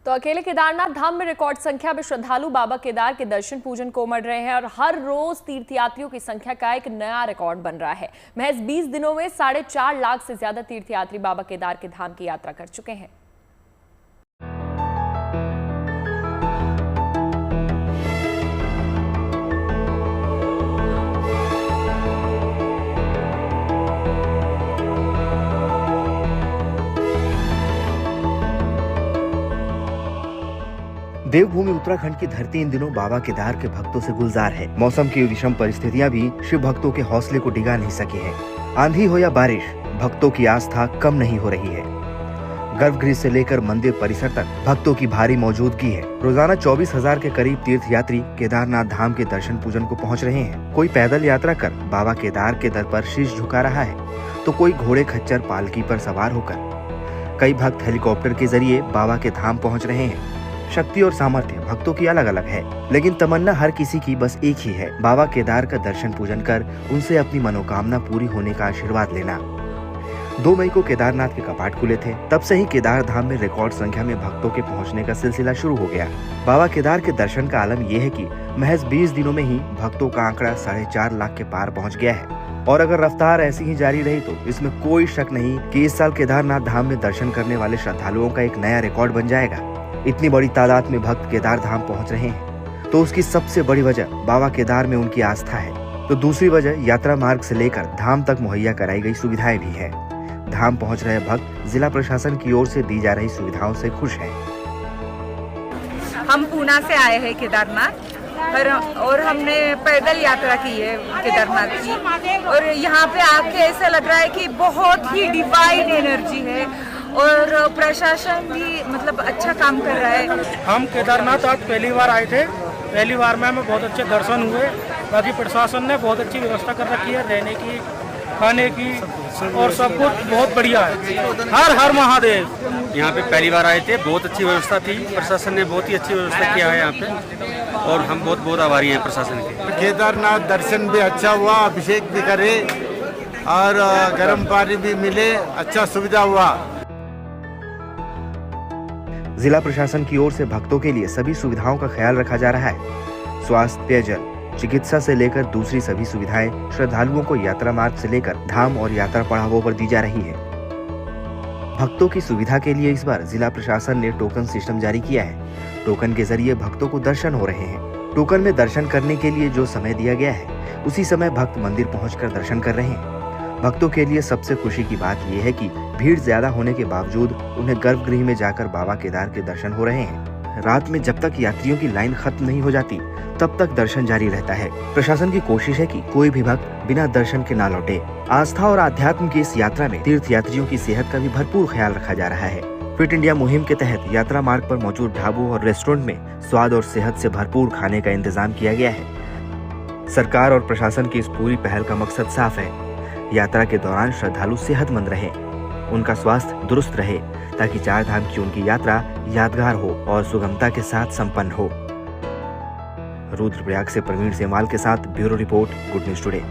तो अकेले केदारनाथ धाम में रिकॉर्ड संख्या में श्रद्धालु बाबा केदार के दर्शन पूजन को उमड़ रहे हैं और हर रोज तीर्थयात्रियों की संख्या का एक नया रिकॉर्ड बन रहा है। महज 20 दिनों में 4.5 लाख से ज्यादा तीर्थयात्री बाबा केदार के धाम की यात्रा कर चुके हैं। देवभूमि उत्तराखंड की धरती इन दिनों बाबा केदार के भक्तों से गुलजार है। मौसम की विषम परिस्थितियां भी शिव भक्तों के हौसले को डिगा नहीं सकी है। आंधी हो या बारिश, भक्तों की आस्था कम नहीं हो रही है। गर्भगृह से लेकर मंदिर परिसर तक भक्तों की भारी मौजूदगी है। रोजाना 24,000 के करीब तीर्थयात्री केदारनाथ धाम के दर्शन पूजन को पहुंच रहे हैं। कोई पैदल यात्रा कर बाबा केदार के दर पर शीश झुका रहा है, तो कोई घोड़े खच्चर पालकी पर सवार होकर। कई भक्त हेलीकॉप्टर के जरिए बाबा के धाम पहुंच रहे हैं। शक्ति और सामर्थ्य भक्तों की अलग अलग है, लेकिन तमन्ना हर किसी की बस एक ही है, बाबा केदार का दर्शन पूजन कर उनसे अपनी मनोकामना पूरी होने का आशीर्वाद लेना। 2 मई को केदारनाथ के कपाट खुले थे। तब से ही केदार धाम में रिकॉर्ड संख्या में भक्तों के पहुंचने का सिलसिला शुरू हो गया। बाबा केदार के दर्शन का आलम यह है कि महज 20 दिनों में ही भक्तों का आंकड़ा 4.5 लाख के पार पहुँच गया है। और अगर रफ्तार ऐसी ही जारी रही तो इसमें कोई शक नहीं कि इस साल केदारनाथ धाम में दर्शन करने वाले श्रद्धालुओं का एक नया रिकॉर्ड बन जाएगा। इतनी बड़ी तादाद में भक्त केदार धाम पहुंच रहे हैं, तो उसकी सबसे बड़ी वजह बाबा केदार में उनकी आस्था है। तो दूसरी वजह यात्रा मार्ग से लेकर धाम तक मुहैया कराई गई सुविधाएं भी है। धाम पहुंच रहे भक्त जिला प्रशासन की ओर से दी जा रही सुविधाओं से खुश हैं। हम पूना से आए हैं केदारनाथ और हमने पैदल यात्रा की है केदारनाथ की, और यहाँ पे आके ऐसा लग रहा है कि बहुत ही डिवाइन एनर्जी है और प्रशासन भी मतलब अच्छा काम कर रहा है। हम केदारनाथ आज पहली बार आए थे। पहली बार में हमें बहुत अच्छे दर्शन हुए। बाकी प्रशासन ने बहुत अच्छी व्यवस्था कर रखी है, रहने की, खाने की, और सब कुछ बहुत बढ़िया है। हर हर महादेव। यहाँ पे पहली बार आए थे, बहुत अच्छी व्यवस्था थी। प्रशासन ने बहुत ही अच्छी व्यवस्था किया है यहाँ पे, और हम बहुत बहुत आभारी हैं प्रशासन के। केदारनाथ दर्शन भी अच्छा हुआ, अभिषेक भी करे और गर्म पानी भी मिले, अच्छा सुविधा हुआ। जिला प्रशासन की ओर से भक्तों के लिए सभी सुविधाओं का ख्याल रखा जा रहा है। स्वास्थ्य, पेयजल, चिकित्सा से लेकर दूसरी सभी सुविधाएं श्रद्धालुओं को यात्रा मार्ग से लेकर धाम और यात्रा पड़ावों पर दी जा रही है। भक्तों की सुविधा के लिए इस बार जिला प्रशासन ने टोकन सिस्टम जारी किया है। टोकन के जरिए भक्तों को दर्शन हो रहे हैं। टोकन में दर्शन करने के लिए जो समय दिया गया है, उसी समय भक्त मंदिर पहुंचकर दर्शन कर रहे हैं। भक्तों के लिए सबसे खुशी की बात यह है कि भीड़ ज्यादा होने के बावजूद उन्हें गर्भगृह में जाकर बाबा केदार के दर्शन हो रहे हैं। रात में जब तक यात्रियों की लाइन खत्म नहीं हो जाती, तब तक दर्शन जारी रहता है। प्रशासन की कोशिश है कि कोई भी भक्त बिना दर्शन के ना लौटे। आस्था और आध्यात्म की इस यात्रा में तीर्थयात्रियों की सेहत का भी भरपूर ख्याल रखा जा रहा है। फिट इंडिया मुहिम के तहत यात्रा मार्ग पर मौजूद ढाबों और रेस्टोरेंट में स्वाद और सेहत से भरपूर खाने का इंतजाम किया गया है। सरकार और प्रशासन की इस पूरी पहल का मकसद साफ है, यात्रा के दौरान श्रद्धालु सेहतमंद रहे, उनका स्वास्थ्य दुरुस्त रहे, ताकि 4 धाम की उनकी यात्रा यादगार हो और सुगमता के साथ संपन्न हो। रुद्रप्रयाग से प्रवीण सेमवाल के साथ bureau report, good news today.